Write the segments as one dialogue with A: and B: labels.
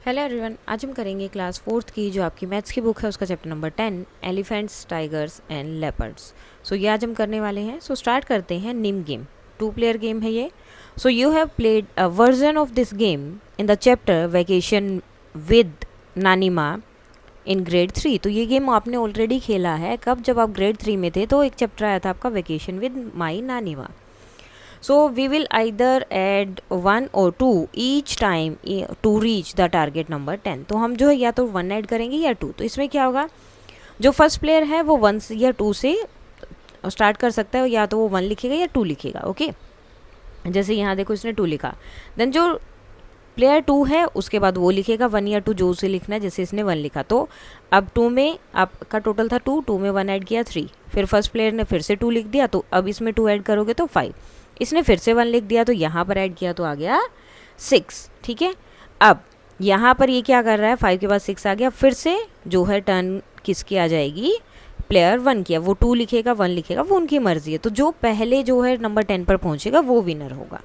A: Hello everyone, आज हम करेंगे क्लास 4th की जो आपकी मैथ्स की बुक है उसका chapter number 10 elephants tigers and leopards. So ये आज हम करने वाले हैं। सो स्टार्ट करते हैं। निम गेम 2 प्लेयर गेम है ये। So you have played a version of this game in the chapter vacation with नानी माँ इन ग्रेड 3। तो ये गेम आपने ऑलरेडी खेला है। कब? जब आप ग्रेड 3 में थे तो एक चैप्टर आया था आपका वेकेशन विद माई नानी माँ। So we will either add 1 or 2 each time to reach the target number 10। तो हम जो है या तो 1 ऐड करेंगे या 2। तो इसमें क्या होगा, जो फर्स्ट प्लेयर है वो 1 या 2 से स्टार्ट कर सकता है, या तो वो 1 लिखेगा या 2 लिखेगा। ओके, जैसे यहाँ देखो इसने 2 लिखा, देन जो प्लेयर 2 है उसके बाद वो लिखेगा 1 या 2 जो उसे लिखना है। जैसे इसने 1 लिखा तो अब 2 में आपका टोटल था 2 में 1 ऐड किया 3, फिर फर्स्ट प्लेयर ने फिर से 2 लिख दिया तो अब इसमें 2 ऐड करोगे तो 5, इसने फिर से 1 लिख दिया तो यहाँ पर ऐड किया तो आ गया 6। ठीक है, अब यहाँ पर ये क्या कर रहा है, 5 के बाद 6 आ गया, फिर से जो है टर्न किसकी आ जाएगी, प्लेयर 1 किया, वो 2 लिखेगा 1 लिखेगा, वो उनकी मर्जी है। तो जो पहले जो है नंबर 10 पर पहुँचेगा वो विनर होगा।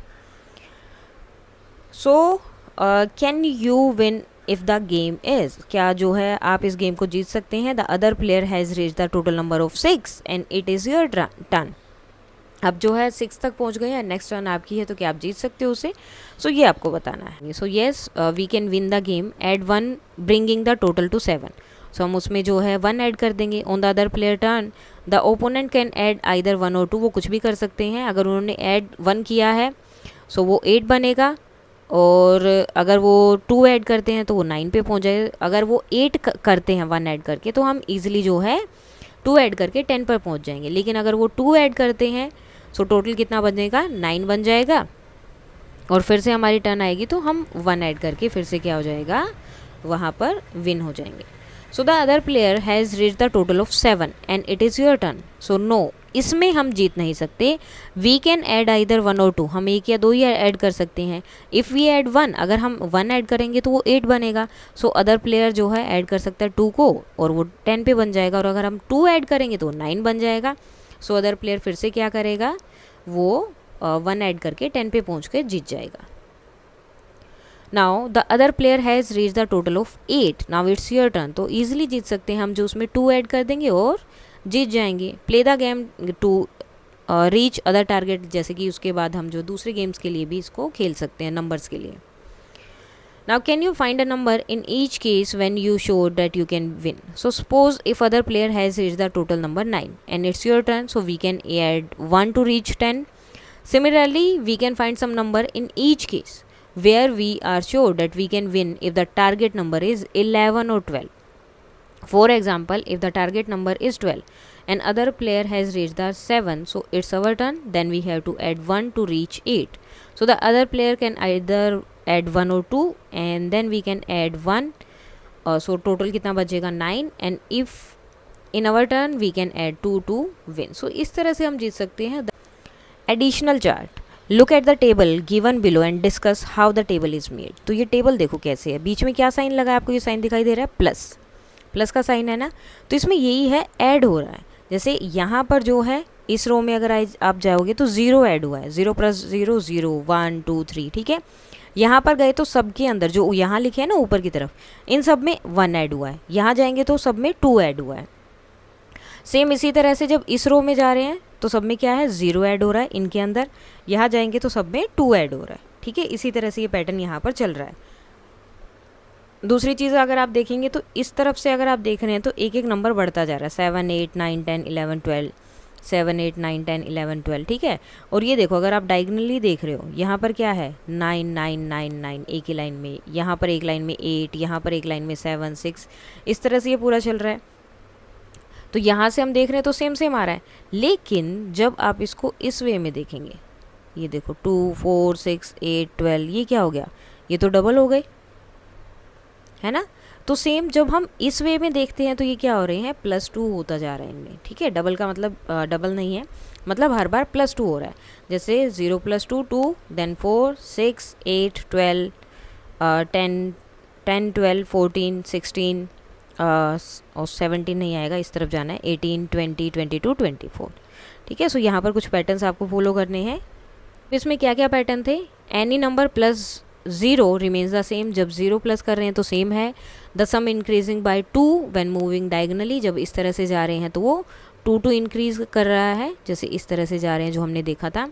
A: So can you win if the game is, क्या जो है आप इस गेम को जीत सकते हैं। The other player has reach the total number of 6 and it is your turn. अब जो है 6 तक पहुंच गए हैं, नेक्स्ट टर्न आपकी है, तो क्या आप जीत सकते हो उसे। सो ये आपको बताना है। So yes we can win the game add 1 bringing the total to 7। So हम उसमें जो है 1 ऐड कर देंगे। On the other player turn the opponent can add either 1 और 2, वो कुछ भी कर सकते हैं। अगर उन्होंने ऐड 1 किया है सो वो 8 बनेगा, और अगर वो 2 ऐड करते हैं तो वो 9 पे पहुंच जाए। अगर वो 8 करते हैं 1 ऐड करके तो हम ईजिली जो है 2 ऐड करके 10 पर पहुंच जाएंगे। लेकिन अगर वो 2 ऐड करते हैं सो टोटल कितना बनेगा, 9 बन जाएगा, और फिर से हमारी टर्न आएगी तो हम 1 ऐड करके फिर से क्या हो जाएगा, वहाँ पर विन हो जाएंगे। So the other player has reach the total of 7 and it is your turn. So no, इसमें हम जीत नहीं सकते। वी कैन ऐड आइदर 1 और 2, हम 1 या 2 ही ऐड कर सकते हैं। इफ़ वी ऐड 1, अगर हम 1 ऐड करेंगे तो वो 8 बनेगा। सो अदर प्लेयर जो है ऐड कर सकता है 2 को, और वो 10 पे बन जाएगा, और अगर हम 2 ऐड करेंगे तो 9 बन जाएगा। सो अदर प्लेयर फिर से क्या करेगा, वो 1 ऐड करके 10 पे पहुँच के जीत जाएगा। Now the other player has reach the total of 8, now it's your turn. तो ईजिली जीत सकते हैं हम, जो उसमें 2 ऐड कर देंगे और जीत जाएंगे। Play the game to reach other target, जैसे कि उसके बाद हम जो दूसरे गेम्स के लिए भी इसको खेल सकते हैं, नंबर्स के लिए। Now can you find a number in each case when you showed that you can win? So suppose if other player has reached the total number 9 and it's your turn, so we can add 1 to reach 10. Similarly, we can find some number in each case where we are sure that we can win if the target number is 11 or 12. For example, if the target number is 12 and other player has reached the 7, so it's our turn, then we have to add 1 to reach 8. So the other player can either add 1 or 2 and then we can add 1. So total कितना बचेगा 9, and if in our turn we can add 2 to win. So इस तरह से हम जीत सकते हैं। Additional chart. Look at the table given below and discuss how the table is made. तो ये टेबल देखो कैसे है। बीच में क्या साइन लगा है, आपको ये साइन दिखाई दे रहा है, प्लस, प्लस का साइन है ना। तो इसमें यही है, ऐड हो रहा है। जैसे यहाँ पर जो है इस रो में अगर आप जाओगे तो 0 ऐड हुआ है, 0 + 0 0, 1 2 3। ठीक है, यहाँ पर गए तो सबके अंदर जो यहाँ लिखे हैं ना ऊपर की तरफ, इन सब में 1 ऐड हुआ है। यहाँ जाएंगे तो सब में 2 ऐड हुआ है। सेम इसी तरह से जब इस रो में जा रहे हैं तो सब में क्या है, 0 ऐड हो रहा है इनके अंदर। यहाँ जाएंगे तो सब में 2 ऐड हो रहा है। ठीक है, इसी तरह से ये पैटर्न यहाँ पर चल रहा है। दूसरी चीज़ अगर आप देखेंगे तो इस तरफ से अगर आप देख रहे हैं तो एक एक नंबर बढ़ता जा रहा है, 7 8 9 10 11 12, 7 8 9 10 11 12। ठीक है, और ये देखो अगर आप डायगनली देख रहे हो, यहाँ पर क्या है 9 9 9 9 एक ही लाइन में, यहाँ पर एक लाइन में 8, यहाँ पर एक लाइन में 7 6, इस तरह से ये पूरा चल रहा है। तो यहाँ से हम देख रहे हैं तो सेम सेम आ रहा है। लेकिन जब आप इसको इस वे में देखेंगे, ये देखो 2 4 6 8 12, ये क्या हो गया, ये तो डबल हो गए, है ना। तो सेम जब हम इस वे में देखते हैं तो ये क्या हो रहे हैं, +2 होता जा रहा है इनमें। ठीक है, डबल का मतलब डबल नहीं है, मतलब हर बार +2 हो रहा है। जैसे 0 + 2 2, देन 4 6 8 12 10 10 12 14 16 और 17 नहीं आएगा, इस तरफ जाना है, 18 20 22 24। ठीक है, सो यहाँ पर कुछ पैटर्न्स आपको फॉलो करने हैं। इसमें क्या क्या पैटर्न थे, any number plus 0 remains the same, जब 0 प्लस कर रहे हैं तो सेम है. The sum increasing by 2 when moving diagonally, जब इस तरह से जा रहे हैं तो वो 2 इंक्रीज कर रहा है, जैसे इस तरह से जा रहे हैं जो हमने देखा था.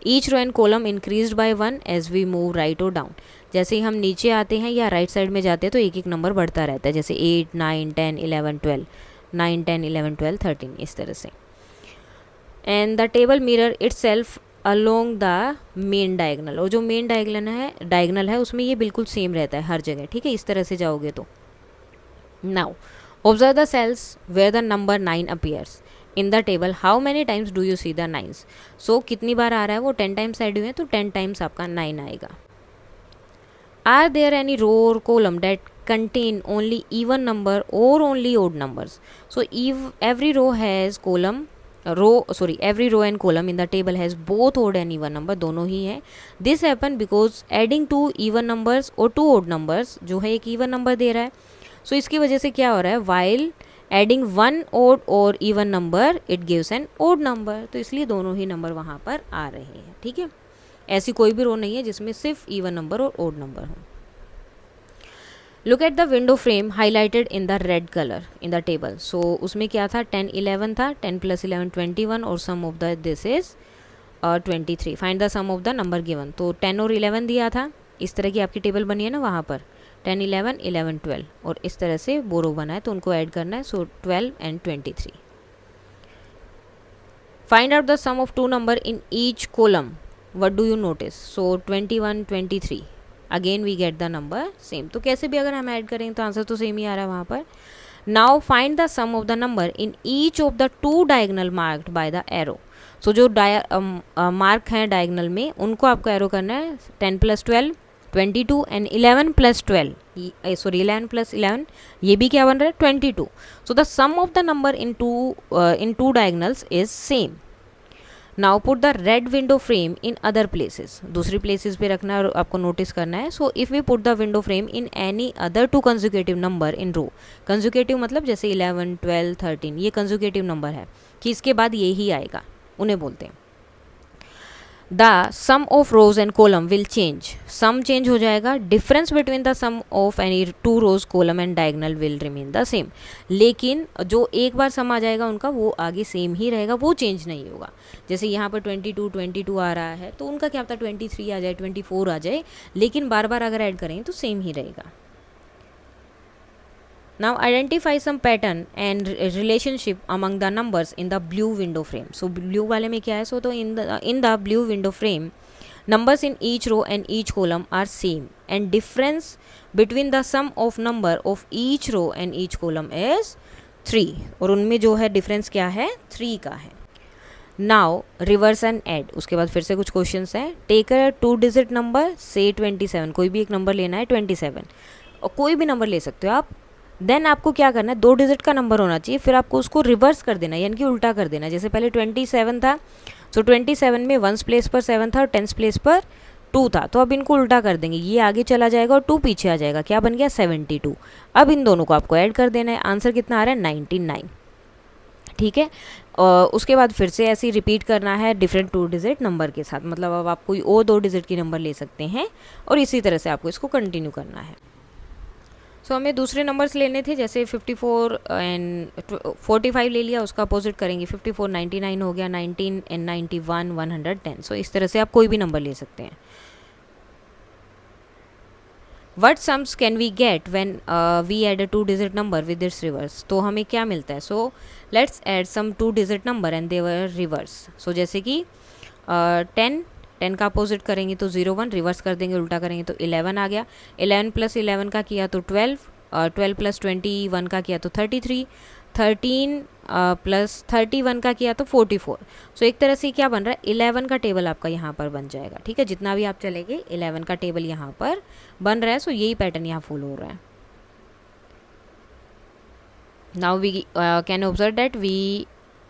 A: Each row and column increase by 1 as we move right और डाउन. जैसे ही हम नीचे आते हैं या राइट साइड में जाते हैं तो एक एक नंबर बढ़ता रहता है, जैसे 8, 9, 10, 11, 12, 9, 10, 11, 12, 13 इस तरह से. And the table mirror it self along the main diagonal, और जो मेन डायगनल है उसमें ये बिल्कुल सेम रहता है हर जगह. ठीक है, इस तरह से जाओगे तो. Now observe the cells where the number 9 appears in the table. How many times do you see the 9s. So कितनी बार आ रहा है, वो 10 टाइम्स ऐड हुए हैं तो 10 टाइम्स आपका 9 आएगा. आर देयर एनी रो और column that contain only even number or only odd numbers. So every row has every row and column in the table has both odd and even number, दोनों ही है. This happen because adding 2 even numbers और 2 odd numbers, जो है एक even number दे रहा है, so इसकी वजह से क्या हो रहा है, while adding 1 odd और even number it gives an odd number. तो इसलिए दोनों ही नंबर वहाँ पर आ रहे हैं. ठीक है, ऐसी कोई भी रो नहीं है जिसमें सिर्फ even नंबर और odd नंबर हो. Look at the window frame highlighted in the red colour in the table. So उसमें क्या था, 10 11 था, 10 + 11 21 और sum of the this is 23. Find the sum of the number given. तो 10 और 11 दिया था, इस तरह की आपकी टेबल बनी है ना वहाँ पर, 10 11 11 12 और इस तरह से बोरो बना है तो उनको ऐड करना है. So 12 and 23. Find out the sum of 2 number in each column. What do you notice. So 21 23 again we get the number same. तो कैसे भी अगर हम ऐड करें तो आंसर तो सेम ही आ रहा है वहाँ पर. Now find the sum of the number in each of the 2 diagonal marked by the arrow. So जो मार्क हैं डायगनल में उनको आपको एरो करना है. 10 + 12 22 एंड 11 + 12 11 + 11 ये भी क्या बन रहा है, 22. So the sum of the number in two diagonals is same. Now put the red window frame in other places. दूसरी प्लेसेस पे रखना है और आपको नोटिस करना है. So if we put the window frame in any other 2 consecutive number in row. Consecutive मतलब जैसे 11 12 13 ये कंजुकेटिव नंबर है कि इसके बाद ये ही आएगा, उन्हें बोलते हैं. The sum of rows and column will change. Sum change हो जाएगा. Difference between the sum of any 2 rows column and diagonal will remain the same. लेकिन जो एक बार सम आ जाएगा उनका वो आगे सेम ही रहेगा, वो चेंज नहीं होगा. जैसे यहाँ पर 22 आ रहा है तो उनका क्या पता 23 आ जाए, 24 आ जाए, लेकिन बार बार अगर ऐड करें तो सेम ही रहेगा. Now identify some pattern and relationship among the numbers in the blue window frame. So blue वाले में क्या है, so तो in the blue window frame numbers in each row and each column are same and difference between the sum of number of each row and each column is 3. और उनमें जो है difference क्या है, 3 का है. Now reverse and add. उसके बाद फिर से कुछ क्वेश्चंस हैं. टेक अ 2 डिजिट नंबर से 27. कोई भी एक नंबर लेना है 27 और कोई भी नंबर ले सकते हो आप. देन आपको क्या करना है, 2 डिजिट का नंबर होना चाहिए, फिर आपको उसको रिवर्स कर देना यानी कि उल्टा कर देना. जैसे पहले 27 था, सो 27 में 1s प्लेस पर 7 था और 10s प्लेस पर 2 था, तो अब इनको उल्टा कर देंगे. ये आगे चला जाएगा और 2 पीछे आ जाएगा. क्या बन गया, 72. अब इन दोनों को आपको ऐड कर देना है. आंसर कितना आ रहा है, 99. ठीक है, और उसके बाद फिर से ऐसे ही रिपीट करना है डिफरेंट 2 डिजिट नंबर के साथ. मतलब अब आप कोई और 2 डिजिट की नंबर ले सकते हैं और इसी तरह से आपको इसको कंटिन्यू करना है. सो हमें दूसरे नंबर्स लेने थे, जैसे 54 एंड 45 ले लिया, उसका अपोजिट करेंगे. 54 99 हो गया, 19 एंड 91 110. सो इस तरह से आप कोई भी नंबर ले सकते हैं. What sums can we get when we add a 2 digit number with its reverse. तो हमें क्या मिलता है, so let's add some 2 digit number and their reverse. So जैसे कि 10 का अपोजिट करेंगे तो 0 1, रिवर्स कर देंगे उल्टा करेंगे तो 11 आ गया. 11 + 11 का किया तो 12, 12 + 21 का किया तो 33, 13 + 31 का किया तो 44. सो एक तरह से क्या बन रहा है, 11 का टेबल आपका यहाँ पर बन जाएगा. ठीक है, जितना भी आप चलेंगे 11 का टेबल यहाँ पर बन रहा है. सो यही पैटर्न यहाँ फॉलो हो रहा है. Now we can observe that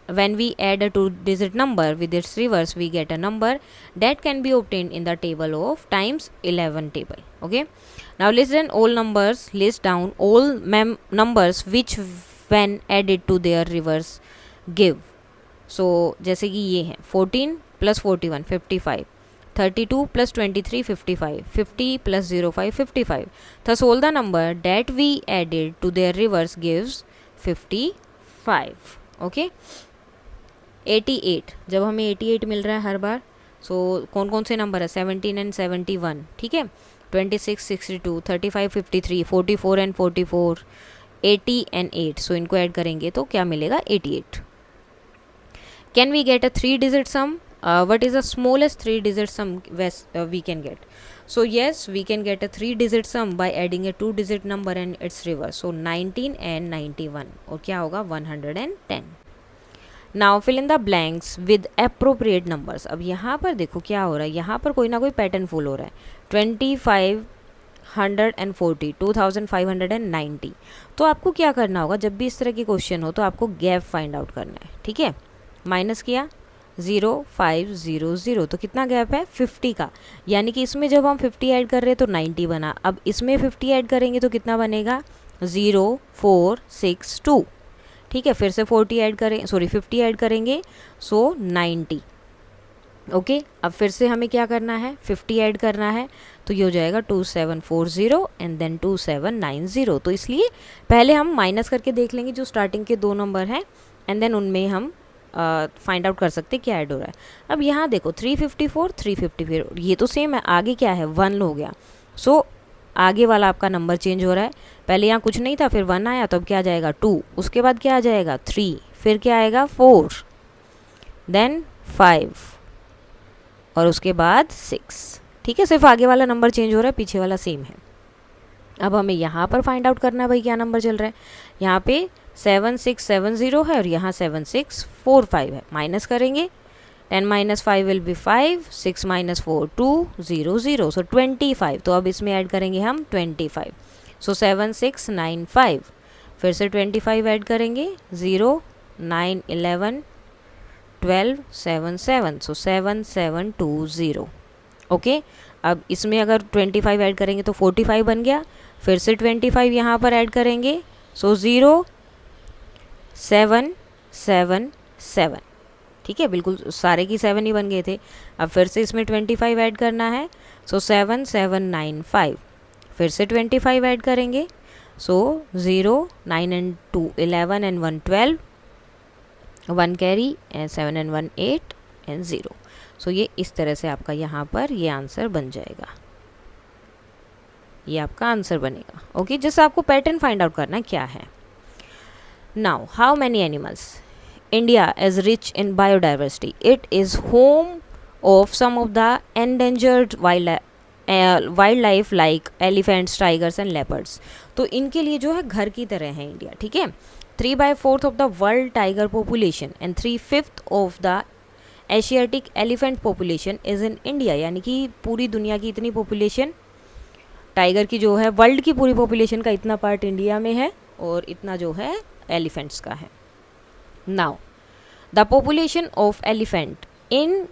A: when we add a 2 digit number with its reverse we get a number that can be obtained in the table of times 11 table. Okay, now listen, all numbers, list down all numbers which when added to their reverse give. So जैसे कि ये है 14 + 41 55, 32 plus 23 55, 50 plus 05 55. Thus all the number that we added to their reverse gives 55. Okay. 88, जब हमें 88 मिल रहा है हर बार, सो कौन कौन से नंबर है 17 एंड 71, ठीक है, 26 62 35 53 44 एंड 44 80 एंड 8, सो इनको ऐड करेंगे तो क्या मिलेगा 88. Can we get a 3-digit sum? What is the smallest 3-digit sum we can get? So yes, we can get a 3-digit sum by adding a 2-digit number and its reverse. So 19 and 91, और क्या होगा 110. Now fill in the blanks with appropriate numbers. अब यहाँ पर देखो क्या हो रहा है, यहाँ पर कोई ना कोई पैटर्न फॉल हो रहा है. 2540, 2590. तो आपको क्या करना होगा, जब भी इस तरह की क्वेश्चन हो तो आपको गैप फाइंड आउट करना है, ठीक है. माइनस किया 0500, तो कितना गैप है 50 का, यानी कि इसमें जब हम 50 ऐड कर रहे हैं तो 90 बना. अब इसमें 50 ऐड करेंगे तो कितना बनेगा 0462, ठीक है. फिर से 50 ऐड करेंगे सो 90. ओके, अब फिर से हमें क्या करना है 50 ऐड करना है, तो ये हो जाएगा 2740 एंड देन 2790. तो इसलिए पहले हम माइनस करके देख लेंगे जो स्टार्टिंग के दो नंबर हैं, एंड देन उनमें हम फाइंड आउट कर सकते क्या ऐड हो रहा है. अब यहाँ देखो 354 354, ये तो सेम है, आगे क्या है 1 हो गया. सो आगे वाला आपका नंबर चेंज हो रहा है. पहले यहाँ कुछ नहीं था, फिर 1 आया, तो अब क्या आ जाएगा 2, उसके बाद क्या आ जाएगा 3, फिर क्या आएगा 4, देन 5 और उसके बाद 6, ठीक है. सिर्फ आगे वाला नंबर चेंज हो रहा है, पीछे वाला सेम है. अब हमें यहाँ पर फाइंड आउट करना है भाई क्या नंबर चल रहा है. यहाँ पे 7670 है और यहाँ 7645 है. माइनस करेंगे, 10 - 5 विल बी 5, 6 - 4 2 0 0, सो 25. तो अब इसमें ऐड करेंगे हम 25, सो 7695. फिर से 25 ऐड करेंगे 0 9 11 12 7 7, सो 7720. ओके, अब इसमें अगर 25 ऐड करेंगे तो 45 बन गया. फिर से 25 यहाँ पर ऐड करेंगे, सो 0 7 7 7, ठीक है. बिल्कुल सारे की 7 ही बन गए थे. अब फिर से इसमें 25 ऐड करना है, सो 7795. फिर से 25 ऐड करेंगे, सो 0 9 and 2 11 and 1 12, 1 carry and 7 and 1 8 and 0. सो ये इस तरह से आपका यहाँ पर ये आंसर बन जाएगा, ये आपका आंसर बनेगा. ओके, जैसे आपको पैटर्न फाइंड आउट करना क्या है. Now how many animals. India is rich in biodiversity. It is home of some of the endangered wildlife like elephants, tigers and leopards. तो इनके लिए जो है घर की तरह है इंडिया, ठीक है. 3/4 of the world tiger population and 3/5 of the Asiatic elephant population is in India. यानी कि पूरी दुनिया की इतनी पॉपुलेशन टाइगर की जो है, वर्ल्ड की पूरी पॉपुलेशन का इतना पार्ट इंडिया में है और इतना जो है एलिफेंट्स का है. Now the population of elephant in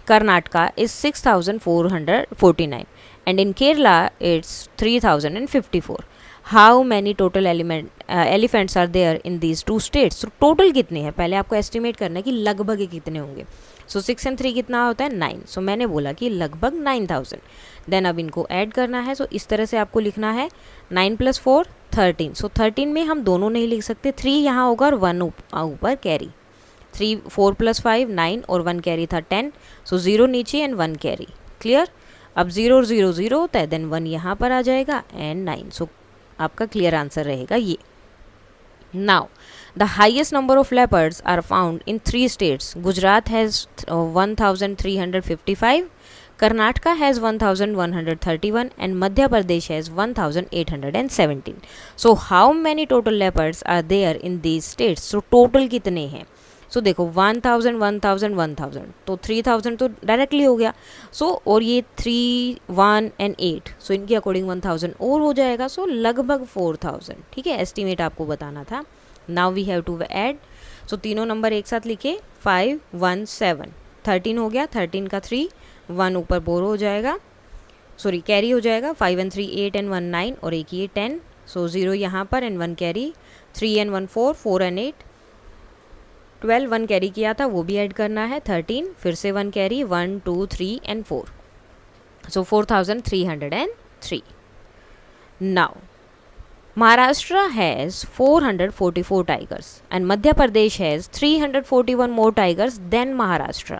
A: Karnataka is 6449 and in Kerala it's 3054. How many total elephants are there in these 2 states. तो टोटल कितने हैं पहले आपको एस्टिमेट करना है कि लगभग कितने होंगे. सो 6 and 3 कितना होता है 9. सो मैंने बोला कि लगभग 9000. देन अब इनको ऐड करना है. सो इस तरह से आपको लिखना है 9 + 4 13. सो 13 में हम दोनों नहीं लिख सकते, 3 यहाँ होगा और 1 ऊपर कैरी. 4 + 5 9 और 1 कैरी था 10. सो 0 नीचे एंड 1 कैरी. क्लियर. अब 0 और 0 0 होता है, देन 1 यहाँ पर आ जाएगा एंड 9. सो आपका क्लियर आंसर रहेगा ये. Now the highest number of leopards are found in 3 states. Gujarat has 1355, Karnataka has 1131 and Madhya Pradesh has 1817. So how many total leopards are there in these states? So total कितने हैं. So देखो 1000 1000 1000, तो 3000 तो directly हो गया. So और ये 3 1 and 8, so इनके अकॉर्डिंग 1000 और हो जाएगा. So लगभग 4000. ठीक है, एस्टिमेट आपको बताना था. Now we have to add. So तीनों नंबर एक साथ लिखे 5 1 7. 13 हो गया, 13 का 3, 1 ऊपर बोर हो जाएगा, सॉरी कैरी हो जाएगा. 5 and 3 8 and 1 9 और एक ये 10. सो 0 यहाँ पर and 1 carry. 3 and 1 4, 4 and 8 12 1 carry किया था वो भी ऐड करना है, 13 फिर से 1 carry, 1 2 3 and 4, so 4303. Now Maharashtra has 444 tigers and Madhya Pradesh has 341 more tigers than Maharashtra.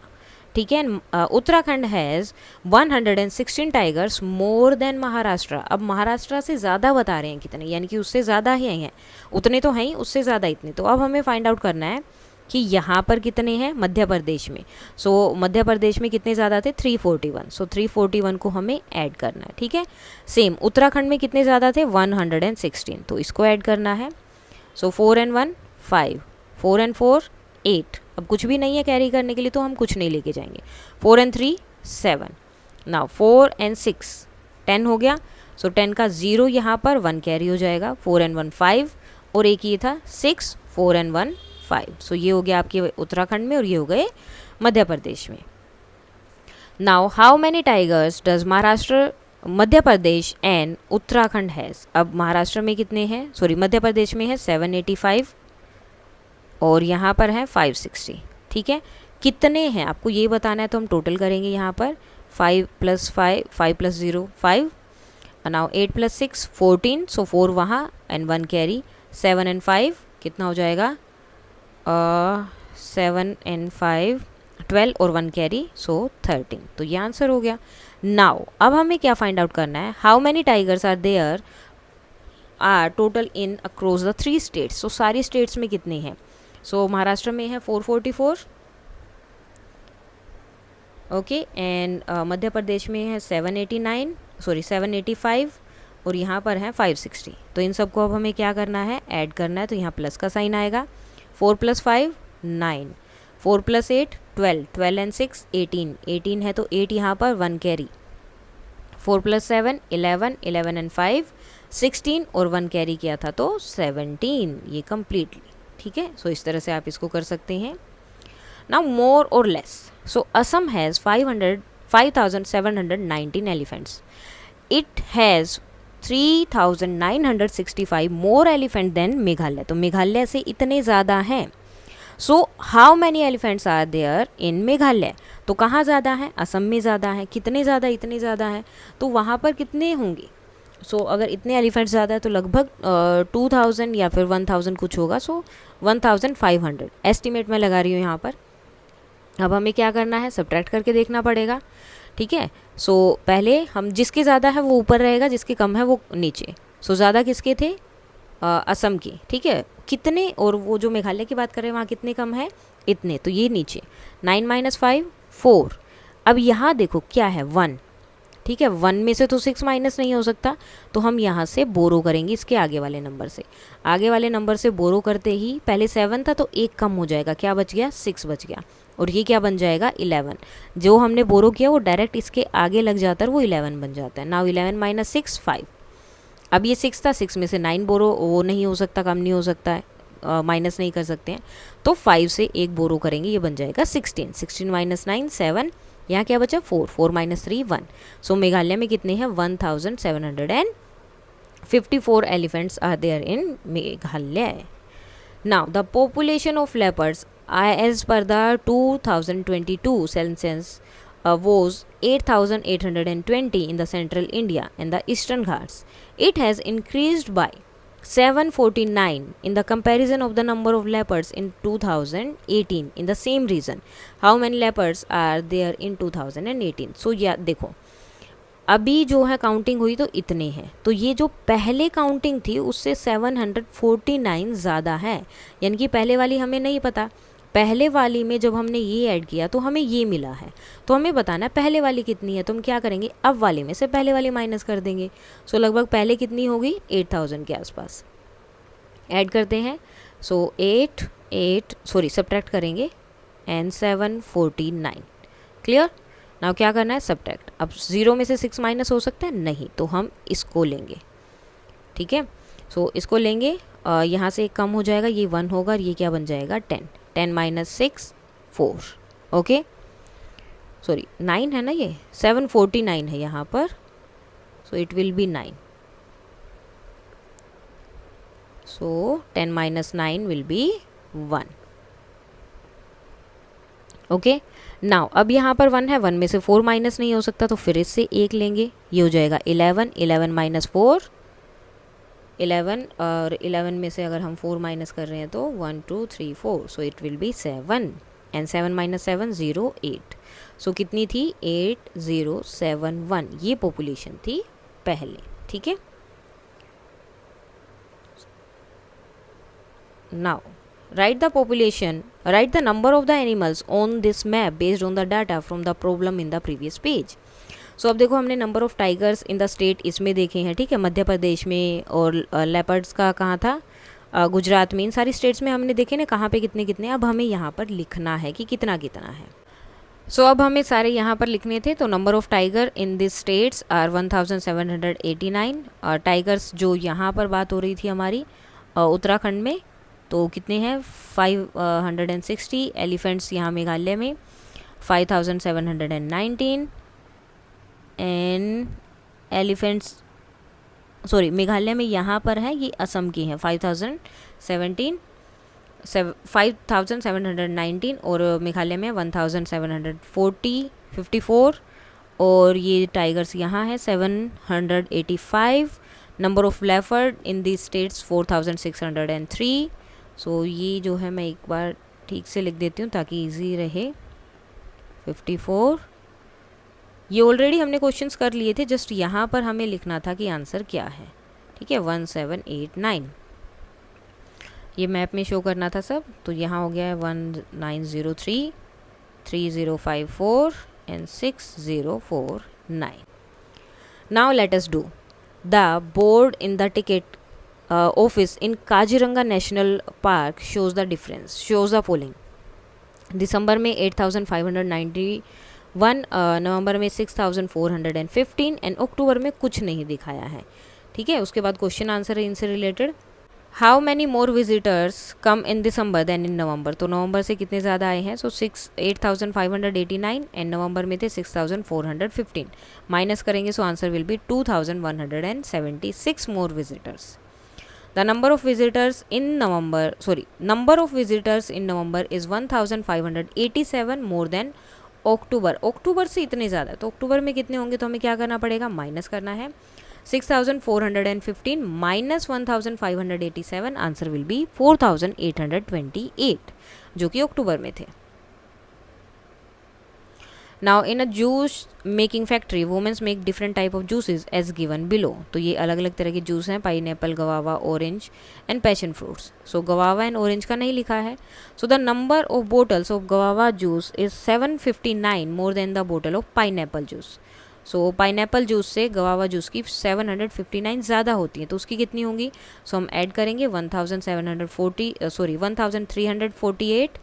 A: ठीक है, Uttarakhand has 116 tigers more than Maharashtra. अब महाराष्ट्र से ज़्यादा बता रहे हैं कितने, यानी कि उससे ज़्यादा ही हैं, उतने तो हैं ही, उससे ज़्यादा इतने. तो अब हमें फाइंड आउट करना है कि यहाँ पर कितने हैं मध्य प्रदेश में. सो मध्य प्रदेश में कितने ज़्यादा थे, 341. सो 341 को हमें ऐड करना है. ठीक है, सेम उत्तराखंड में कितने ज़्यादा थे, 116, तो इसको ऐड करना है. सो 4 and 1 5, 4 and 4 8. अब कुछ भी नहीं है कैरी करने के लिए तो हम कुछ नहीं लेके जाएंगे. 4 and 3 7. नाउ 4 and 6 10 हो गया. सो 10 का 0 यहाँ पर 1 कैरी हो जाएगा. 4 and 1 5 और एक ये था 6, 4 and 1 5. सो ये हो गया आपके उत्तराखंड में और ये हो गए मध्य प्रदेश में. Now how many tigers does Maharashtra, Madhya Pradesh and Uttarakhand has. अब महाराष्ट्र में कितने हैं, सॉरी मध्य प्रदेश में है 785 और यहाँ पर है 560. ठीक है, कितने हैं आपको ये बताना है, तो हम टोटल करेंगे यहाँ पर 5 + 5 5 + 0 5. नाउ 8 + 6 14, सो 4 वहाँ एंड 1 कैरी. 7 and 5 कितना हो जाएगा, 7 and 5 12 और 1 कैरी, सो 13. तो ये आंसर हो गया. नाउ अब हमें क्या फाइंड आउट करना है, how many tigers are there are total in across the 3 states. तो सारी स्टेट्स में कितने हैं. सो महाराष्ट्र में है 444, ओके, एंड मध्य प्रदेश में है 785 और यहाँ पर है 560. तो इन सबको अब हमें क्या करना है, ऐड करना है. तो यहाँ प्लस का साइन आएगा. 4 + 5 9, 4 + 8 12, 12 and 6 18, 18 है तो 8 यहाँ पर 1 कैरी. 4 + 7 11, 11 and 5 16 और 1 कैरी किया था तो 17. ये कम्प्लीटली ठीक है. सो इस तरह से आप इसको कर सकते हैं. नाउ मोर और less. So Assam has 5719 elephants. It has 3965 more elephant than Meghalaya. तो मेघालय से इतने ज़्यादा हैं. So how many elephants are there in Meghalaya. तो कहाँ ज़्यादा हैं, असम में ज़्यादा हैं. कितने ज़्यादा, इतने ज़्यादा हैं, तो वहाँ पर कितने होंगे. सो अगर इतने एलिफेंट्स ज़्यादा है तो लगभग 2000 या फिर 1000 कुछ होगा. सो 1500 एस्टिमेट मैं लगा रही हूँ यहाँ पर. अब हमें क्या करना है, सब्ट्रैक्ट करके देखना पड़ेगा. ठीक है, सो पहले हम जिसके ज़्यादा है वो ऊपर रहेगा, जिसके कम है वो नीचे. सो ज़्यादा किसके थे, असम के. ठीक है, कितने, और वो जो मेघालय की बात कर रहे हैं वहाँ कितने कम है, इतने, तो ये नीचे. 9 - 5 4. अब यहाँ देखो क्या है 1. ठीक है, 1 में से तो 6 माइनस नहीं हो सकता, तो हम यहाँ से बोरो करेंगे इसके आगे वाले नंबर से. आगे वाले नंबर से बोरो करते ही पहले 7 था तो 1 कम हो जाएगा, क्या बच गया, 6 बच गया. और ये क्या बन जाएगा, 11. जो हमने बोरो किया वो डायरेक्ट इसके आगे लग जाता है, वो 11 बन जाता है. नाउ 11 - 6 5. अब ये 6 था, 6 में से 9 बोरो वो नहीं हो सकता, कम नहीं हो सकता है, माइनस नहीं कर सकते हैं. तो 5 से 1 बोरो करेंगे, ये बन जाएगा 16. 16 - 9 7. यहाँ क्या बचा, 4. 4 - 3 1. सो मेघालय में कितने हैं, 1754 elephants are there in Meghalaya. Now the population of leopards as per the 2022 census was 8820 in the central India and the eastern Ghats. It has increased by 749 in the comparison of the number of leopards in 2018 in the same region. How many leopards are there in 2018? So yeah, देखो अभी जो है counting हुई तो इतने हैं. तो ये जो पहले काउंटिंग थी उससे 749 ज़्यादा है, यानी कि पहले वाली हमें नहीं पता. पहले वाली में जब हमने ये ऐड किया तो हमें ये मिला है, तो हमें बताना है पहले वाली कितनी है. तो हम क्या करेंगे, अब वाले में से पहले वाली माइनस कर देंगे. सो लगभग पहले कितनी होगी, 8000 के आसपास. ऐड करते हैं. सो 8 सब्ट्रैक्ट करेंगे एंड 749. क्लियर. नाउ क्या करना है, सब्ट्रैक्ट. अब 0 में से 6 माइनस हो सकता है, नहीं, तो हम इसको लेंगे. ठीक है, सो इसको लेंगे. यहाँ से एक कम हो जाएगा, ये 1 होगा और ये क्या बन जाएगा, 10. 10 - 6 4. ओके, सॉरी 9 है ना, ये 749 है यहाँ पर. So it will be 9. So 10 - 9 will be 1. Okay now अब यहाँ पर 1 है, 1 में से 4 माइनस नहीं हो सकता तो फिर इससे 1 लेंगे, ये हो जाएगा 11, 11 माइनस 4 11, और 11 में से अगर हम 4 माइनस कर रहे हैं तो 1 2 3 4, so it will be 7 and 7 minus 7 0 8, सो कितनी थी 8071, ये पॉपुलेशन थी पहले, ठीक है। Now write the population, write the number of the animals on this map based on the data from the problem in the previous page. So अब देखो हमने number of tigers in the state इसमें देखे हैं, ठीक है, मध्य प्रदेश में, और लेपर्ड्स का कहाँ था, गुजरात में, इन सारी स्टेट्स में हमने देखे ना कहाँ पे कितने कितने। अब हमें यहाँ पर लिखना है कि कितना कितना है। सो अब हमें सारे यहाँ पर लिखने थे, तो number of tiger in this states are 1789। Tigers जो यहाँ पर बात हो रही थी हमारी उत्तराखंड में, तो कितने हैं 560। एलिफेंट्स यहाँ मेघालय में 5719, एंड एलिफेंट्स सॉरी मेघालय में यहाँ पर है, ये असम की है 5719, और मेघालय में 1754, और ये टाइगर्स यहाँ है 785। Number of leopard in the states 4603। सो ये जो है मैं एक बार ठीक से लिख देती हूँ ताकि इजी रहे। 54, ये ऑलरेडी हमने क्वेश्चंस कर लिए थे, जस्ट यहाँ पर हमें लिखना था कि आंसर क्या है, ठीक है। 1789 ये मैप में शो करना था सब, तो यहाँ हो गया है 1903, 3054 and 6049। Now let us do the board in the ticket office in Kaziranga National Park shows the difference, shows the following. दिसंबर में 8591, नवंबर में 6415 एंड अक्टूबर में कुछ नहीं दिखाया है, ठीक है। उसके बाद क्वेश्चन आंसर है इनसे related. How many more visitors come in December than in November, तो नवंबर से कितने ज़्यादा आए हैं, सो 8589 एंड नवंबर में थे 6415, माइनस करेंगे सो answer will B 2176 more visitors. The number of visitors in November is 1587 more than October. अक्टूबर से इतने ज़्यादा, तो अक्टूबर में कितने होंगे, तो हमें क्या करना पड़ेगा, माइनस करना है। 6415 माइनस 1587, आंसर विल बी 4828, जो कि अक्टूबर में थे। Now in a juice making factory, women make different type of juices as given below. तो ये अलग अलग तरह के जूस हैं, pineapple, गवावा, orange and passion fruits. So गवावा and orange का नहीं लिखा है। So the number of bottles of guava juice is 759 more than the bottle of pineapple juice. So pineapple juice से गवावा जूस की 759 ज़्यादा होती है, तो उसकी कितनी होंगी, सो हम ऐड करेंगे 1348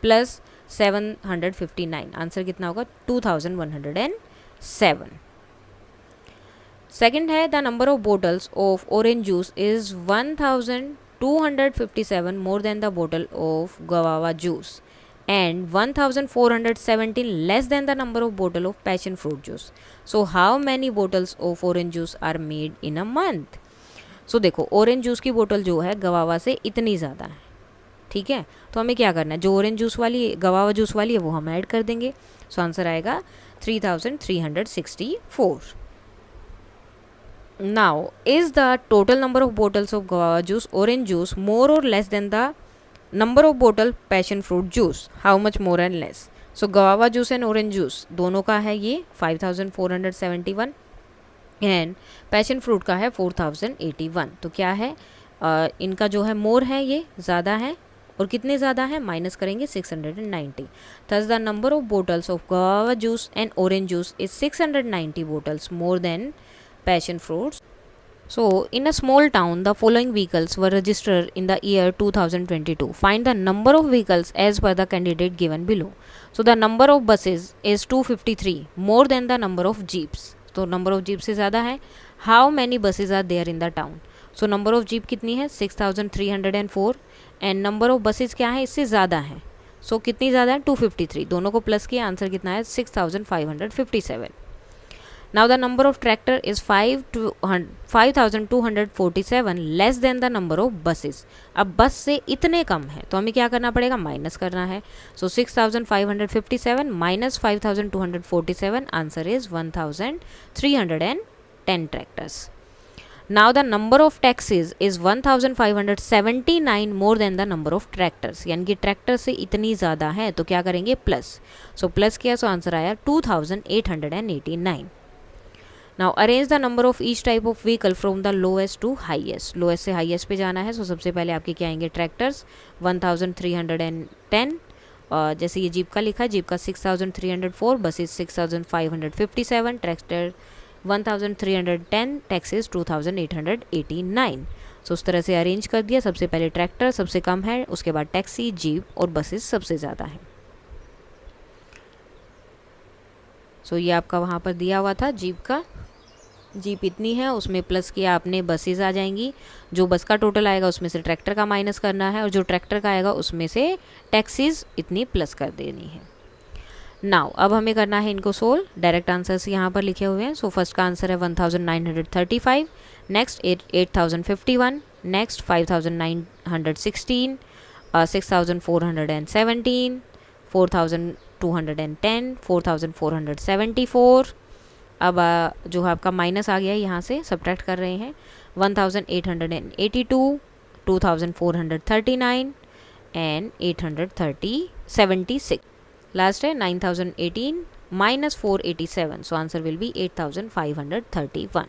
A: प्लस 759, आंसर कितना होगा 2107। सेकंड है the number of bottles of orange juice is 1257 more than the bottle of guava juice and 1417 less than the number of bottle of passion fruit juice. So how many bottles of orange juice are made in a month. So देखो orange juice की बोतल जो है गवावा से इतनी ज़्यादा है, ठीक है, तो हमें क्या करना है, जो ऑरेंज जूस वाली गवावा जूस वाली है वो हम ऐड कर देंगे। सो आंसर आएगा 3364। Now is the total number of bottles of guava juice orange juice more और less than the number of bottle passion fruit juice, how much more and less. So guava juice and orange juice दोनों का है ये 5471 and passion fruit का है 4081, तो क्या है इनका जो है मोर है ये ज़्यादा है, और कितने ज़्यादा है, माइनस करेंगे 690। Thus the number of bottles of guava juice and orange juice is 690 bottles more than passion fruits. So in a small town the following vehicles were registered in the year 2022. Find the number of vehicles as per the candidate given below. So the number of buses is 253 more than the number of jeeps. तो number of jeeps से ज़्यादा है। How many buses are there in the town? So number of jeep कितनी है 6304 and number of buses क्या है, इससे ज़्यादा है। सो कितनी ज़्यादा है 253, दोनों को प्लस किया, आंसर कितना है 6557। Now the number of tractor is 5247 less than the number of buses. अब बस से इतने कम है तो हमें क्या करना पड़ेगा, माइनस करना है। सो 6557 minus 5247, answer is 1310 tractors. Now the number of taxis is 1579 more than the number of tractors, यानी कि ट्रैक्टर से इतनी ज़्यादा है तो क्या करेंगे, प्लस। सो प्लस किया सो आंसर आया 2889। Now arrange the number of each type of vehicle from the lowest to highest. Lowest से हाईएस्ट पे जाना है। सो सबसे पहले आपके क्या आएंगे, ट्रैक्टर्स 1310, जैसे ये जीप का लिखा है, जीप का 6304, बसेस 6557, ट्रैक्टर 1310, टैक्सीज 2889। सो उस तरह से अरेंज कर दिया। सबसे पहले ट्रैक्टर सबसे कम है, उसके बाद टैक्सी, जीप और बसेस सबसे ज़्यादा है। सो ये आपका वहाँ पर दिया हुआ था जीप का, जीप इतनी है, उसमें प्लस किया आपने, बसेस आ जाएंगी। जो बस का टोटल आएगा उसमें से ट्रैक्टर का माइनस करना है, और जो ट्रैक्टर का आएगा उसमें से टैक्सीज इतनी प्लस कर देनी है। नाउ अब हमें करना है इनको सोल्व। डायरेक्ट आंसर्स यहाँ पर लिखे हुए हैं। सो फर्स्ट का आंसर है 1935, नेक्स्ट 8051, नेक्स्ट 5916, 6417, 4210, 4474। अब जो है आपका माइनस आ गया है, यहाँ से सब्ट्रैक्ट कर रहे हैं। 1882, 2439 एंड 876। लास्ट है 9018 minus 487, so answer will be 8531।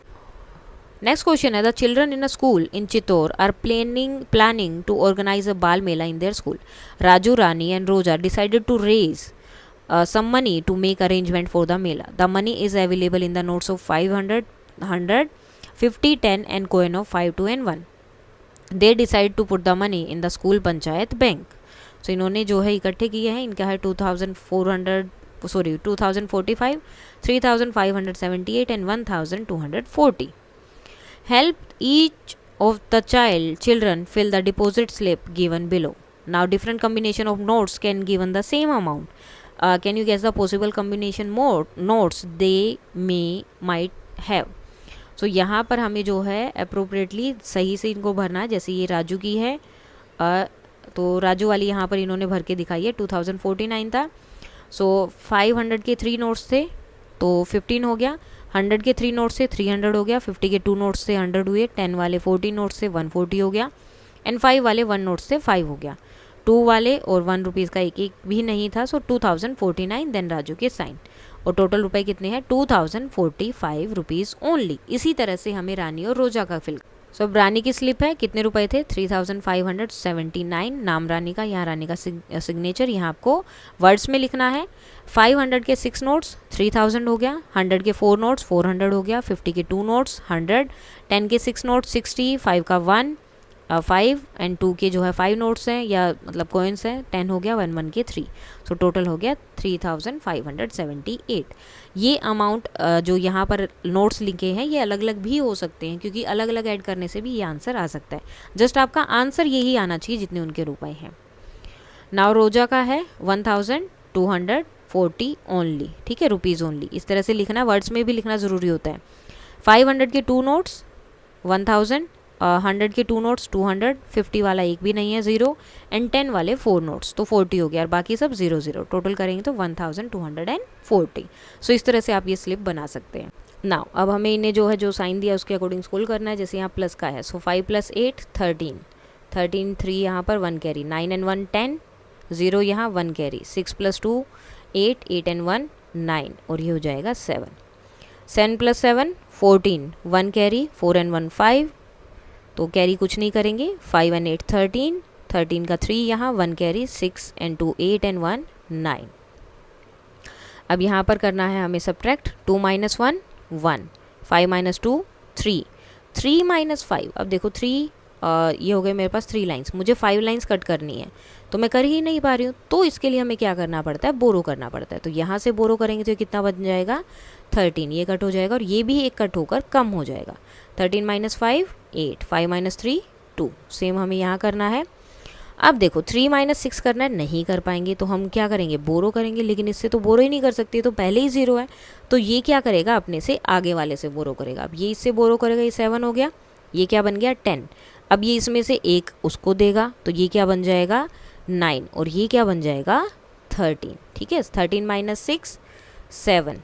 A: Next question है, the children in a school in Chittoor are planning to organize a bal mela in their school. Raju, Rani and Roja decided to raise some money to make arrangement for the mela. The money is available in the notes of 500, 100, 50, 10 and coin of 5, 2 and 1. They decide to put the money in the school panchayat bank. So इन्होंने जो है इकट्ठे किए हैं, इनका है 2045, 3578 and 1240। Help each of the children fill the deposit slip given below. Now different combination of notes can given the same amount. Can you guess the possible combination more notes they might have? So यहाँ पर हमें जो है appropriately सही से इनको भरना है। जैसे ये राजू की है, तो राजू वाली यहाँ पर इन्होंने भर के दिखाई है। 2049 था। सो 500 के 3 नोट्स थे तो 15 हो गया, 100 के 3 नोट्स से 300 हो गया, 50 के 2 नोट्स से 100 हुए, 10 वाले 40 नोट्स से 140 हो गया, एंड 5 वाले 1 नोट से 5 हो गया। 2 वाले और 1 रुपीज़ का एक भी नहीं था। सो 2049 देन राजू के साइन, और टोटल रुपए कितने हैं, 2045 रुपीज़ ओनली। इसी तरह से हमें रानी और रोजा का फिल। सो रानी की स्लिप है, कितने रुपए थे, 3579। नाम रानी का, यहाँ रानी का सिग्नेचर यहाँ आपको वर्ड्स में लिखना है। 500 के 6 नोट्स 3000 हो गया, 100 के 4 नोट्स 400 हो गया, 50 के 2 नोट्स 100, 10 के 6 नोट्स 60, 5 का 1 5 एंड 2 के जो है 5 नोट्स हैं या मतलब कॉइन्स हैं 10 हो गया, 1 के 3। सो टोटल हो गया 3578। ये अमाउंट जो यहाँ पर नोट्स लिखे हैं ये अलग अलग भी हो सकते हैं, क्योंकि अलग अलग ऐड करने से भी ये आंसर आ सकता है। जस्ट आपका आंसर यही आना चाहिए जितने उनके रुपए हैं। नाउ रोजा का है 1240 ओनली, ठीक है, रुपीज़ ओनली। इस तरह से लिखना, वर्ड्स में भी लिखना ज़रूरी होता है। 500 के 2 नोट्स 1000, 100 के 2 नोट्स 200, 50 वाला एक भी नहीं है 0, एंड 10 वाले 4 नोट्स तो 40 हो गया, और बाकी सब 0 टोटल करेंगे तो 1240। सो इस तरह से आप ये स्लिप बना सकते हैं। नाउ अब हमें इन्हें जो है जो साइन दिया उसके अकॉर्डिंग स्कूल करना है। जैसे यहाँ प्लस का है, सो 5 + 8 13, 3 यहाँ पर 1 कैरी, 9 and 1 10, 0 यहाँ 1 कैरी, 6 + 2 8, 8 and 1 9, और ये हो जाएगा 7। 7 + 7 14, 1 कैरी, 4 and 1 5, तो कैरी कुछ नहीं करेंगे। 5 and 8 13, 13 का 3 यहाँ 1 कैरी, 6 and 2 8 and 1 9। अब यहाँ पर करना है हमें सब्ट्रैक्ट। 2 - 1 1, 5 - 2 3, 3 - 5। अब देखो 3 ये हो गए मेरे पास 3 लाइन्स, मुझे 5 लाइन्स कट करनी है तो मैं कर ही नहीं पा रही हूँ, तो इसके लिए हमें क्या करना पड़ता है, बोरो करना पड़ता है। तो यहाँ से बोरो करेंगे तो कितना बन जाएगा 13, ये कट हो जाएगा और ये भी एक कट होकर कम हो जाएगा। 13 - 5 8, 5 - 3 2, सेम हमें यहाँ करना है। अब देखो 3 माइनस 6 करना है, नहीं कर पाएंगे तो हम क्या करेंगे, बोरो करेंगे, लेकिन इससे तो बोरो ही नहीं कर सकते, तो पहले ही 0 है, तो ये क्या करेगा, अपने से आगे वाले से बोरो करेगा। अब ये इससे बोरो करेगा, ये 7 हो गया, ये क्या बन गया 10। अब ये इसमें से एक उसको देगा, तो ये क्या बन जाएगा 9, और ये क्या बन जाएगा 13। ठीक है, 13 माइनस 6 7,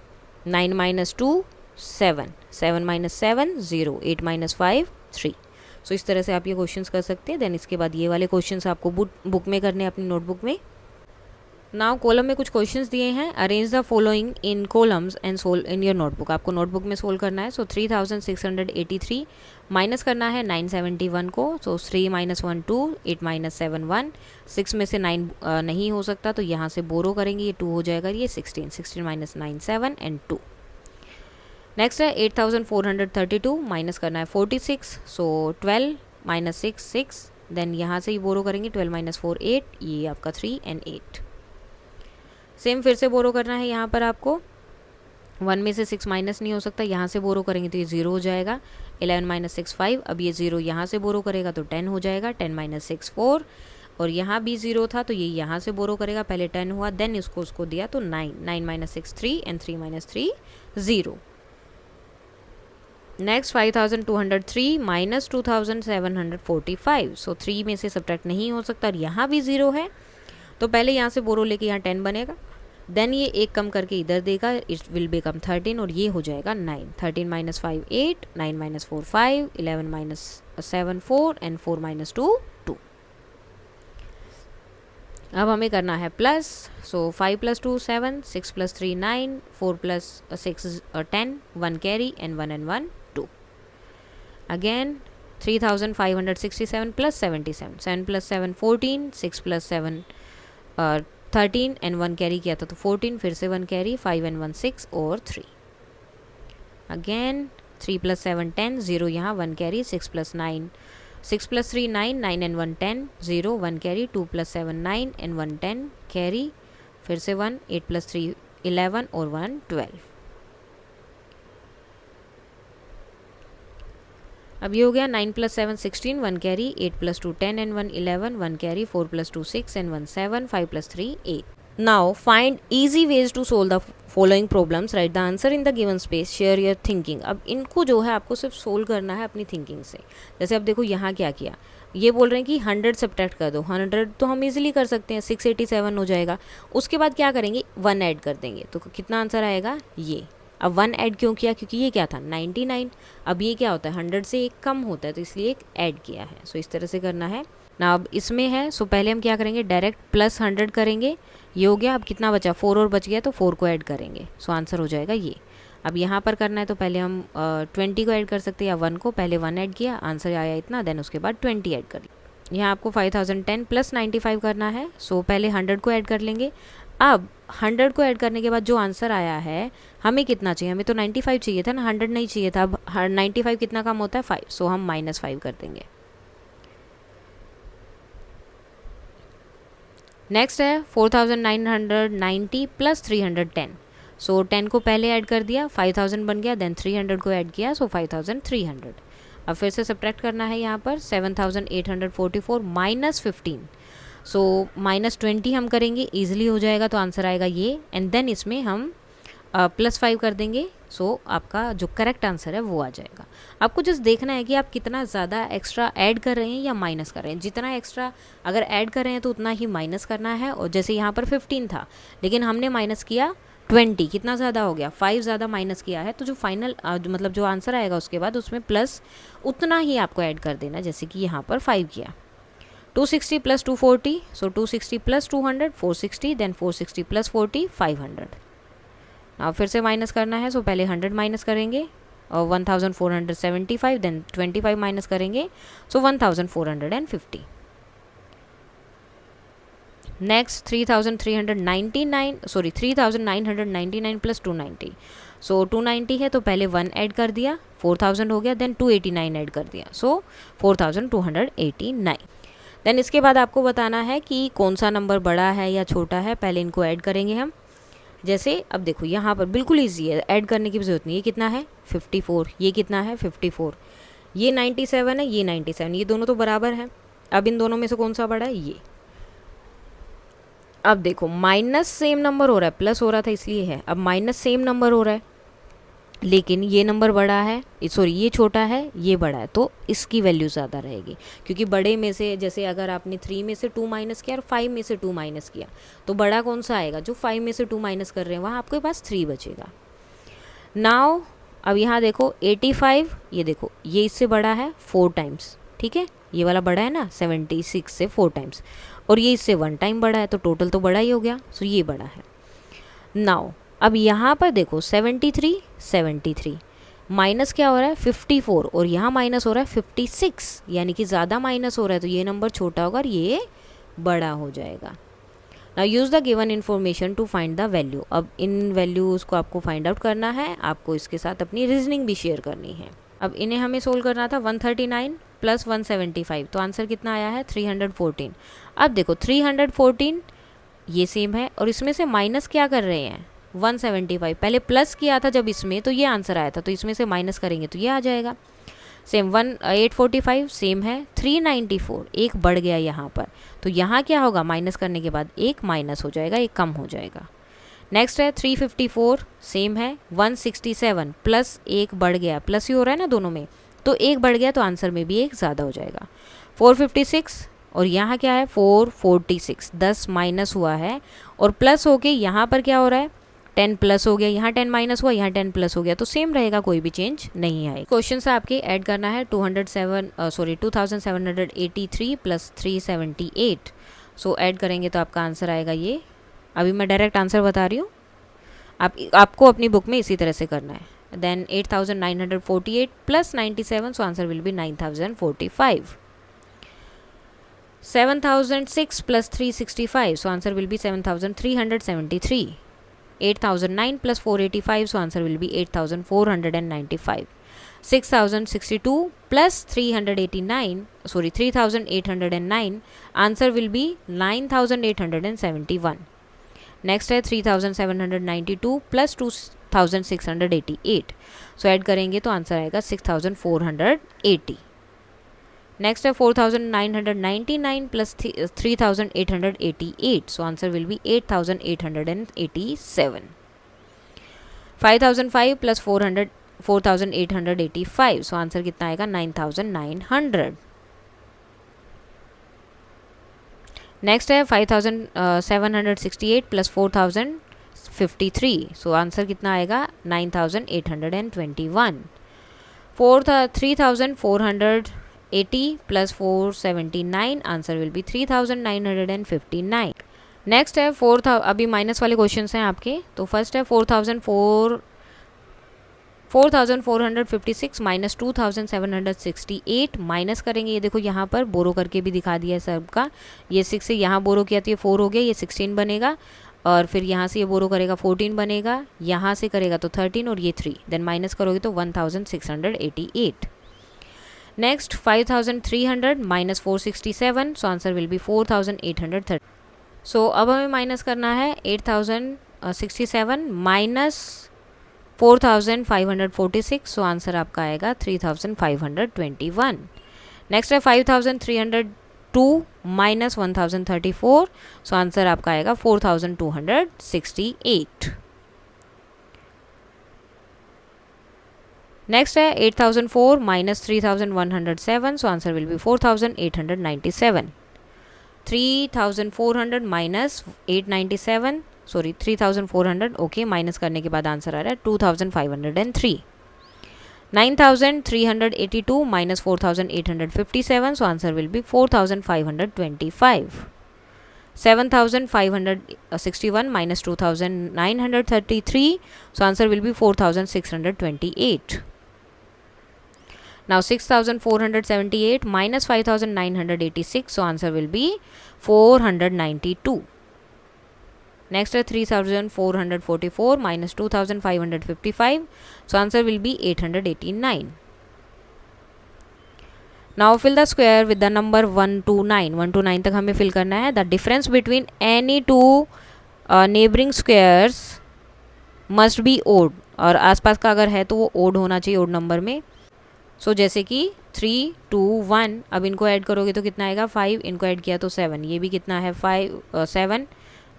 A: 9 माइनस 2 7, 7 माइनस 7 0, 8 माइनस 5 3। सो इस तरह से आप ये क्वेश्चंस कर सकते हैं। देन इसके बाद ये वाले क्वेश्चंस आपको बुक में करने हैं, अपनी नोटबुक में। नाउ कॉलम में कुछ क्वेश्चंस दिए हैं, arrange the following in columns and solve in your notebook. आपको नोटबुक में सोल्व करना है। सो 3683 माइनस करना है 971 को। सो 3 माइनस 1 2, 8 माइनस 7 1, 6 में से 9 नहीं हो सकता, तो यहाँ से बोरो करेंगे, ये 2 हो जाएगा, ये 16 माइनस 9 7 एंड 2। नेक्स्ट है 8432 माइनस करना है 46। सो 12 माइनस 6 6, देन यहाँ से ही बोरो करेंगे, 12 माइनस 4 8, ये आपका 3 एंड 8। सेम फिर से बोरो करना है यहाँ पर आपको, 1 में से 6 माइनस नहीं हो सकता, यहाँ से बोरो करेंगे तो ये 0 हो जाएगा, 11 माइनस 6 5, अब ये 0 यहाँ से बोरो करेगा तो 10 हो जाएगा, 10 माइनस 6 4, और यहाँ भी 0 था तो ये यहाँ से बोरो करेगा, पहले 10 हुआ, देन उसको दिया तो 9, 9 minus 6 3 and 3 minus 3 0। Next 5203 minus 2745। सो 3 में से सब्ट्रैक्ट नहीं हो सकता, और यहाँ भी 0 है, तो पहले यहाँ से बोरो लेके यहाँ 10 बनेगा, देन ये एक कम करके इधर देगा, इट विल बिकम 13, और ये हो जाएगा 9। 13 minus 5 8, 9 minus 4 5, 11 minus 7 4 and 4 minus 2 2। अब हमें करना है plus. So 5 plus 2 7, 6 plus 3 9, 4 plus 6 10, 1 carry and 1 and 1 2। Again 3567 plus 77, 7 plus 7 14, 6 plus 7 13 and 1 carry किया था तो 14, फिर से 1 कैरी, 5 and 1 6 और 3। अगेन 3 प्लस 7 10, 0 यहाँ, 1 carry, 6 plus 9 6 plus 3 9, 9 and 1 10, 0 1 carry, 2 plus 7 9 and 1 10 carry, फिर से 1, 8 प्लस 3 11 और 1 12। अब ये हो गया 9 plus 7 16, 1 carry, 8 plus 2 10 and 1 11, 1 carry, 4 plus 2 6 and 1 7, 5 plus 3 8। Now find easy ways to solve the following problems, write the answer in the given space, share your thinking. अब इनको जो है आपको सिर्फ सोल्व करना है अपनी थिंकिंग से। जैसे अब देखो यहाँ क्या किया, ये बोल रहे हैं कि 100 सब्ट्रैक्ट कर दो, 100 तो हम इजीली कर सकते हैं, 687 हो जाएगा। उसके बाद क्या करेंगे, 1 ऐड कर देंगे, तो कितना आंसर आएगा ये। अब 1 ऐड क्यों किया, क्योंकि ये क्या था 99, अब ये क्या होता है 100 से एक कम होता है, तो इसलिए एक ऐड किया है। सो इस तरह से करना है ना। अब इसमें है, सो पहले हम क्या करेंगे, डायरेक्ट प्लस 100 करेंगे, ये हो गया। अब कितना बचा, 4 और बच गया, तो 4 को ऐड करेंगे, सो आंसर हो जाएगा ये। अब यहाँ पर करना है तो पहले हम 20 को ऐड कर सकते हैं, या 1 को, पहले 1 ऐड किया, आंसर आया इतना, देन उसके बाद 20 ऐड कर लिया। यहाँ आपको 5010 प्लस 95 करना है, सो पहले 100 को ऐड कर लेंगे। अब 100 को ऐड करने के बाद जो आंसर आया है, हमें कितना चाहिए, हमें तो 95 चाहिए था ना, 100 नहीं चाहिए था। अब 95 कितना कम होता है 5, सो हम -5 कर देंगे। नेक्स्ट है 4990 प्लस 310, सो 10 को पहले ऐड कर दिया, 5000 बन गया, देन 300 को ऐड किया, सो 5300। अब फिर से सब्ट्रैक्ट करना है यहाँ पर, 7844 माइनस 15, सो -20 हम करेंगे, ईजिली हो जाएगा, तो आंसर आएगा ये। एंड देन इसमें हम +5 कर देंगे, सो आपका जो करेक्ट आंसर है वो आ जाएगा। आपको जस्ट देखना है कि आप कितना ज़्यादा एक्स्ट्रा ऐड कर रहे हैं या माइनस कर रहे हैं। जितना एक्स्ट्रा अगर ऐड कर रहे हैं तो उतना ही माइनस करना है। और जैसे यहाँ पर 15 था, लेकिन हमने माइनस किया 20, कितना ज़्यादा हो गया, 5 ज़्यादा माइनस किया है, तो जो फाइनल मतलब जो आंसर आएगा उसके बाद उसमें प्लस उतना ही आपको ऐड कर देना, जैसे कि यहाँ पर 5 किया। 260 प्लस 240, सो 260 प्लस 200 460, देन 460 प्लस 40 500। अब फिर से माइनस करना है, सो पहले 100 माइनस करेंगे, और 1475, देन 25 माइनस करेंगे, सो 1450। नेक्स्ट 3999 प्लस 290, सो 290 है तो पहले 1 ऐड कर दिया, 4000 हो गया, देन 289 ऐड कर दिया, सो 4289। देन इसके बाद आपको बताना है कि कौन सा नंबर बड़ा है या छोटा है, पहले इनको ऐड करेंगे हम। जैसे अब देखो यहाँ पर बिल्कुल ईजी है, ऐड करने की भी जरूरत नहीं। ये कितना है 54, ये कितना है 54, ये 97 है, ये 97, ये दोनों तो बराबर हैं। अब इन दोनों में से कौन सा बड़ा है, ये। अब देखो माइनस सेम नंबर हो रहा है, प्लस हो रहा था इसलिए है, अब माइनस सेम नंबर हो रहा है, लेकिन ये नंबर बड़ा है, सॉरी ये छोटा है, ये बड़ा है, तो इसकी वैल्यू ज़्यादा रहेगी। क्योंकि बड़े में से, जैसे अगर आपने 3 में से 2 माइनस किया और 5 में से 2 माइनस किया, तो बड़ा कौन सा आएगा, जो 5 में से 2 माइनस कर रहे हैं, वहाँ आपके पास 3 बचेगा। नाउ अब यहाँ देखो 85, ये देखो ये इससे बड़ा है 4 टाइम्स, ठीक है, ये वाला बड़ा है ना 76 से 4 टाइम्स, और ये इससे 1 टाइम बड़ा है, तो टोटल तो बड़ा ही हो गया, सो ये बड़ा है। नाउ अब यहाँ पर देखो 73 माइनस क्या हो रहा है 54, और यहाँ माइनस हो रहा है 56, यानी कि ज़्यादा माइनस हो रहा है, तो ये नंबर छोटा होगा और ये बड़ा हो जाएगा। Now use the given information to find the value. अब इन वैल्यूज़ को आपको फाइंड आउट करना है, आपको इसके साथ अपनी रीजनिंग भी शेयर करनी है। अब इन्हें हमें सोल्व करना था 139 प्लस 175, तो आंसर कितना आया है 314। अब देखो 314 ये सेम है, और इसमें से माइनस क्या कर रहे हैं 175, पहले प्लस किया था जब इसमें, तो ये आंसर आया था, तो इसमें से माइनस करेंगे तो ये आ जाएगा। सेम 845 सेम है, 394 एक बढ़ गया यहाँ पर, तो यहाँ क्या होगा, माइनस करने के बाद एक माइनस हो जाएगा, एक कम हो जाएगा। नेक्स्ट है 354 सेम है, 167 प्लस एक बढ़ गया, प्लस ही हो रहा है ना दोनों में, तो एक बढ़ गया, तो आंसर में भी एक ज़्यादा हो जाएगा। 456 और यहाँ क्या है 446, 10 माइनस हुआ है और प्लस होके यहाँ पर क्या हो रहा है 10 प्लस हो गया, यहाँ 10 माइनस हुआ, यहाँ 10 प्लस हो गया, तो सेम रहेगा, कोई भी चेंज नहीं आएगा। क्वेश्चन से आपके ऐड करना है 2783 प्लस 378, सो ऐड करेंगे तो आपका आंसर आएगा ये। अभी मैं डायरेक्ट आंसर बता रही हूँ, आपको अपनी बुक में इसी तरह से करना है। Then 8948 plus 97, so answer will be 9045। 7006 plus 365, so answer will be 7373. 8009 plus 485, so answer will be 8495. 6062 plus 3809, answer will be 9871. Next है 3792 प्लस 2688, सो ऐड करेंगे तो आंसर आएगा 6480। नेक्स्ट है 4999 plus 3888, so answer will B 8887। 5005 plus 4885, so answer कितना आएगा 9900। Next है 5768 plus 4053, so answer कितना आएगा 9821। 3480 plus 479, answer will B 3959। Next है अभी माइनस वाले क्वेश्चन हैं आपके, तो फर्स्ट है 4456 माइनस 2768, माइनस करेंगे, ये देखो यहाँ पर बोरो करके भी दिखा दिया है सबका, ये 6 से यहाँ बोरो किया तो ये 4 हो गया, ये 16 बनेगा, और फिर यहाँ से ये बोरो करेगा 14 बनेगा, यहाँ से करेगा तो 13 और ये 3, देन माइनस करोगे तो 1688। Next 5300 minus 467, so answer will B 4830। सो अब हमें माइनस करना है 8067 माइनस 4546, सो आंसर आपका आएगा 3521। नेक्स्ट है 5302 माइनस 1034, सो आंसर आपका आएगा 4268। नेक्स्ट है 8004 minus 3107, so answer will B 4897। 3400 minus 897, sorry 3400, okay, minus करने के बाद आंसर आ रहा है 2503। 9382 minus 4857, so answer will B 4525। 7561 minus 2933, so answer will B 4628। Now 6478 minus 5986, so answer will be 492. Next है 3444 minus 2555, so answer will be 889. Now fill the square with the number 129. 129 तक हमें fill करना है. The difference between any two neighboring squares must be odd. और आसपास का अगर है तो वो odd होना चाहिए, odd नंबर में. सो जैसे कि 3 2 1, अब इनको ऐड करोगे तो कितना आएगा 5, इनको ऐड किया तो 7, ये भी कितना है 5 7,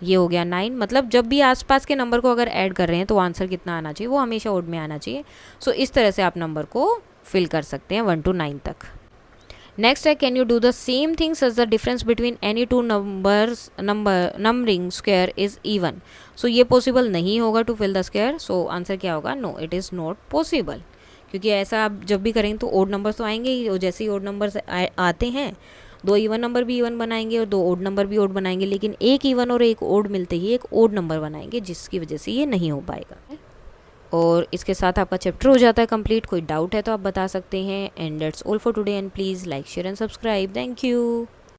A: ये हो गया 9। मतलब जब भी आसपास के नंबर को अगर ऐड कर रहे हैं तो आंसर कितना आना चाहिए, वो हमेशा ओड में आना चाहिए। सो इस तरह से आप नंबर को फिल कर सकते हैं 1 to 9 तक। नेक्स्ट है, can you do the same things as the difference between any two numbering square is even. So ये पॉसिबल नहीं होगा to fill the square. So answer क्या होगा, no it is not possible, क्योंकि ऐसा आप जब भी करेंगे तो ओड नंबर्स तो आएंगे ही, और जैसे ही ओड नंबर्स आते हैं, 2 इवन नंबर भी इवन बनाएंगे और 2 ओड नंबर भी ओड बनाएंगे, लेकिन एक इवन और एक ओड मिलते ही एक ओड नंबर बनाएंगे, जिसकी वजह से ये नहीं हो पाएगा। और इसके साथ आपका चैप्टर हो जाता है कंप्लीट। कोई डाउट है तो आप बता सकते हैं। And that's all for today, and please like share and subscribe. Thank you.